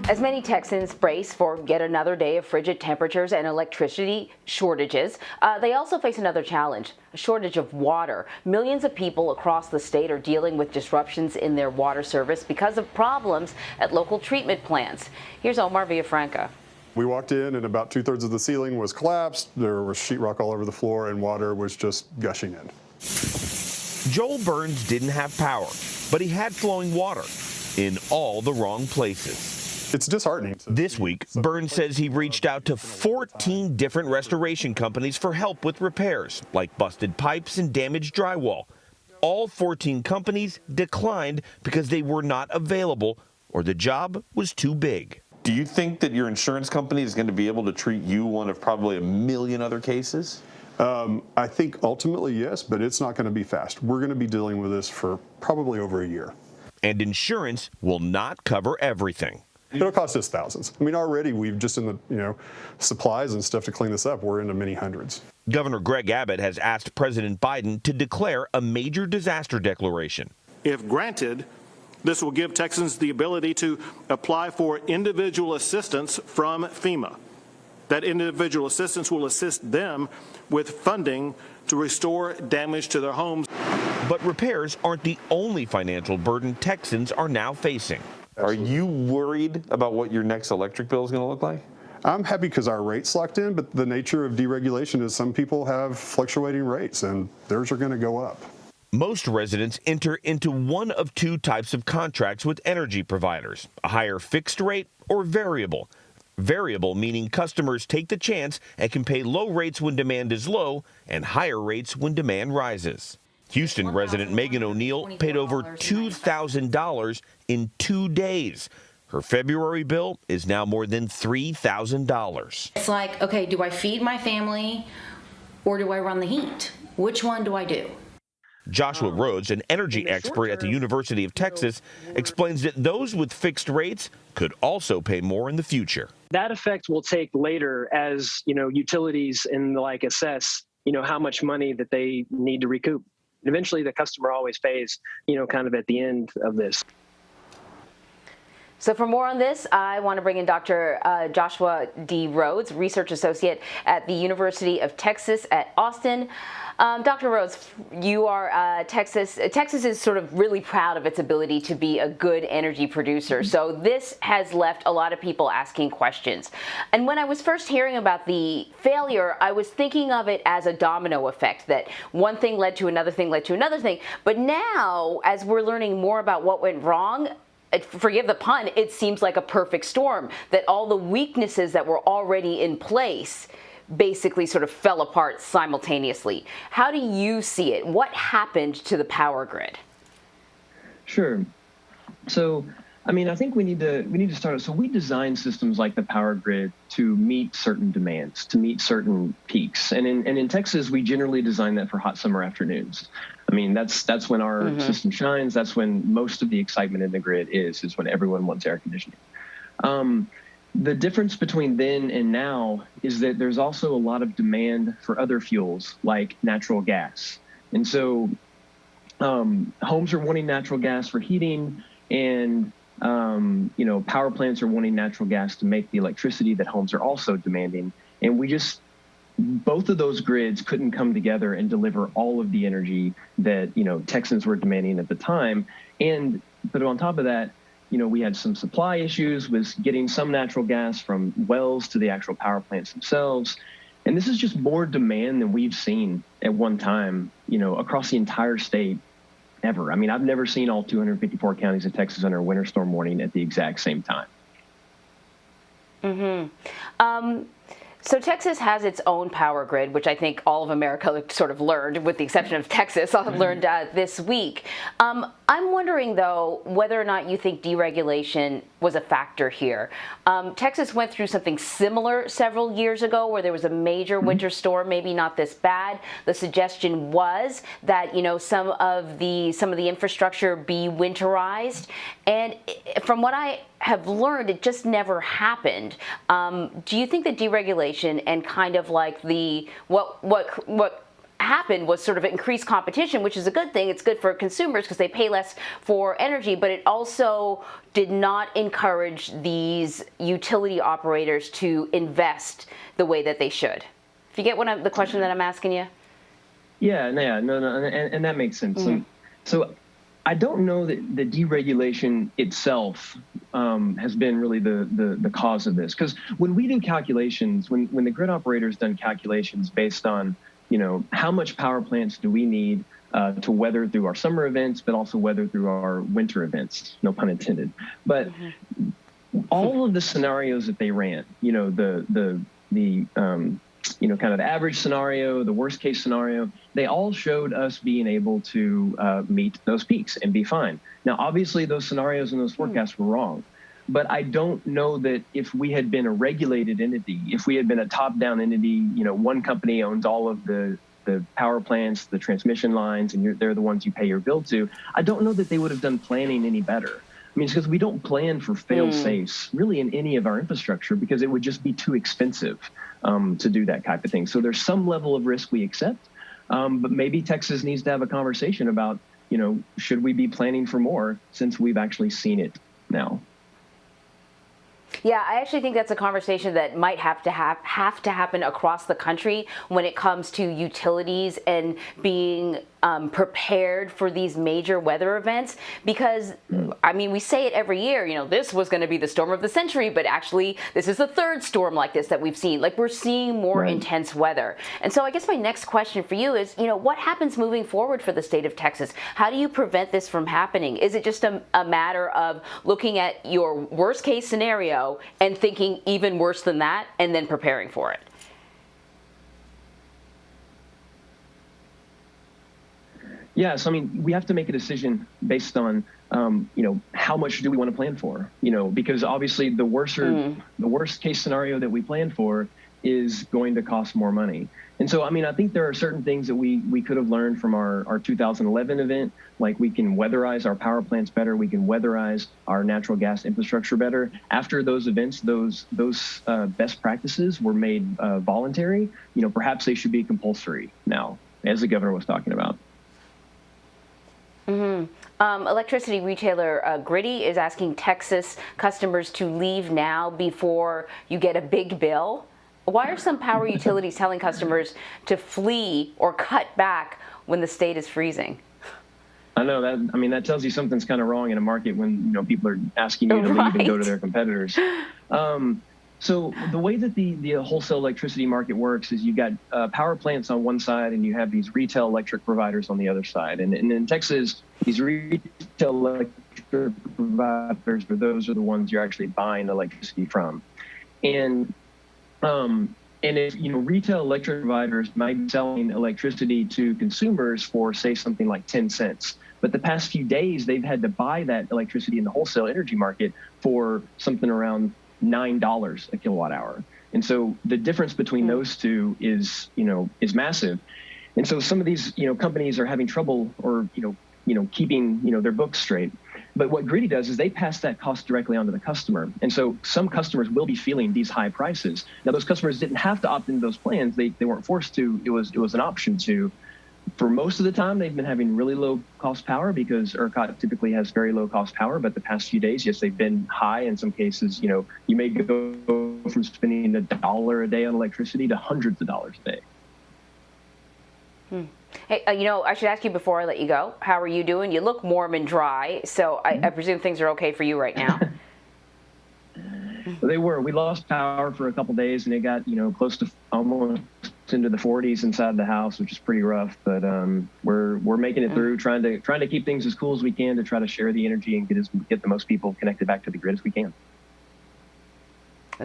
As many Texans brace for yet another day of frigid temperatures and electricity shortages, they also face another challenge, a shortage of water. Millions of people across the state are dealing with disruptions in their water service because of problems at local treatment plants. Here's Omar Villafranca. We walked in and about 2/3 of the ceiling was collapsed. There was sheetrock all over the floor and water was just gushing in. Joel Burns didn't have power, but he had flowing water in all the wrong places. It's disheartening. This week, Burns says he reached out to 14 different restoration companies for help with repairs, like busted pipes and damaged drywall. All 14 companies declined because they were not available or the job was too big. Do you think that your insurance company is going to be able to treat you one of probably a million other cases? I think ultimately yes, but it's not going to be fast. We're going to be dealing with this for probably over a year. And insurance will not cover everything. It'll cost us thousands. I mean, already we've just in the, supplies and stuff to clean this up, we're into many hundreds. Governor Greg Abbott has asked President Biden to declare a major disaster declaration. If granted, this will give Texans the ability to apply for individual assistance from FEMA. That individual assistance will assist them with funding to restore damage to their homes. But repairs aren't the only financial burden Texans are now facing. Are you worried about what your next electric bill is going to look like? I'm happy because our rate's locked in, but the nature of deregulation is some people have fluctuating rates, and theirs are going to go up. Most residents enter into one of two types of contracts with energy providers, a higher fixed rate or variable. Variable meaning customers take the chance and can pay low rates when demand is low and higher rates when demand rises. Houston resident Megan O'Neill paid over $2,000 in 2 days. Her February bill is now more than $3,000. It's like, okay, do I feed my family or do I run the heat? Which one do I do? Joshua Rhodes, an energy expert at the University of Texas, explains that those with fixed rates could also pay more in the future. That effect will take later as, utilities and the like assess, how much money that they need to recoup. Eventually, the customer always pays, kind of at the end of this. So for more on this, I want to bring in Dr. Joshua D. Rhodes, research associate at the University of Texas at Austin. Dr. Rhodes, you are Texas is sort of really proud of its ability to be a good energy producer. So this has left a lot of people asking questions. And when I was first hearing about the failure, I was thinking of it as a domino effect, that one thing led to another thing, led to another thing. But now, as we're learning more about what went wrong, forgive the pun, it seems like a perfect storm, that all the weaknesses that were already in place basically sort of fell apart simultaneously. How do you see it? What happened to the power grid? Sure. So, I think we need to start. So we design systems like the power grid to meet certain demands, to meet certain peaks. And in Texas, we generally design that for hot summer afternoons. That's when our system shines. That's when most of the excitement in the grid is when everyone wants air conditioning. The difference between then and now is that there's also a lot of demand for other fuels like natural gas. And so homes are wanting natural gas for heating, and power plants are wanting natural gas to make the electricity that homes are also demanding. And both of those grids couldn't come together and deliver all of the energy that, Texans were demanding at the time. But on top of that, we had some supply issues with getting some natural gas from wells to the actual power plants themselves. And this is just more demand than we've seen at one time, across the entire state ever. I've never seen all 254 counties of Texas under a winter storm warning at the exact same time. So Texas has its own power grid, which I think all of America sort of learned, with the exception of Texas, learned this week. I'm wondering, though, whether or not you think deregulation was a factor here. Texas went through something similar several years ago where there was a major winter storm, maybe not this bad. The suggestion was that, some of the infrastructure be winterized. And from what I have learned, it just never happened. Do you think that deregulation and kind of like what happened was sort of increased competition, which is a good thing. It's good for consumers because they pay less for energy, but it also did not encourage these utility operators to invest the way that they should. If you get the question that I'm asking you? Yeah, no, and that makes sense. So I don't know that the deregulation itself has been really the cause of this, because when we do calculations, when the grid operator's done calculations based on, how much power plants do we need to weather through our summer events, but also weather through our winter events, no pun intended. But all of the scenarios that they ran, kind of the average scenario, the worst case scenario, they all showed us being able to meet those peaks and be fine. Now, obviously, those scenarios and those forecasts were wrong. But I don't know that if we had been a regulated entity, if we had been a top-down entity, one company owns all of the power plants, the transmission lines, and they're the ones you pay your bill to, I don't know that they would have done planning any better. I mean, it's because we don't plan for fail-safes really in any of our infrastructure, because it would just be too expensive to do that type of thing. So there's some level of risk we accept, but maybe Texas needs to have a conversation about, should we be planning for more since we've actually seen it now? Yeah, I actually think that's a conversation that might have to happen across the country when it comes to utilities and being prepared for these major weather events. Because, I mean, we say it every year, this was going to be the storm of the century, but actually this is the third storm like this that we've seen. Like, we're seeing more intense weather. And so I guess my next question for you is, what happens moving forward for the state of Texas? How do you prevent this from happening? Is it just a matter of looking at your worst case scenario and thinking even worse than that and then preparing for it? Yeah, so I mean, we have to make a decision based on, how much do we want to plan for? Because obviously the worst case scenario that we plan for is going to cost more money. And so, I mean, I think there are certain things that we could have learned from our 2011 event, like we can weatherize our power plants better, we can weatherize our natural gas infrastructure better. After those events, those best practices were made voluntary. Perhaps they should be compulsory now, as the governor was talking about. Electricity retailer Gritty is asking Texas customers to leave now before you get a big bill. Why are some power utilities telling customers to flee or cut back when the state is freezing? I know that. I mean, that tells you something's kind of wrong in a market when people are asking you to leave and go to their competitors. So the way that the wholesale electricity market works is you've got power plants on one side and you have these retail electric providers on the other side. And in Texas, these retail electric providers, those are the ones you're actually buying electricity from. And if retail electric providers might be selling electricity to consumers for, say, something like 10 cents. But the past few days, they've had to buy that electricity in the wholesale energy market for something around $9 a kilowatt hour. And so the difference between those two is massive. And so some of these, companies are having trouble or, keeping, their books straight. But what Gritty does is they pass that cost directly onto the customer. And so some customers will be feeling these high prices. Now, those customers didn't have to opt into those plans. They weren't forced to. It was an option to. For most of the time, they've been having really low cost power because ERCOT typically has very low cost power. But the past few days, yes, they've been high. In some cases, you may go from spending $1 a day on electricity to hundreds of dollars a day. Hey, I should ask you before I let you go, how are you doing? You look warm and dry, so I presume things are okay for you right now. They were. We lost power for a couple days, and it got close to almost into the 40s inside the house, which is pretty rough. But we're making it through, trying to keep things as cool as we can to try to share the energy and get the most people connected back to the grid as we can.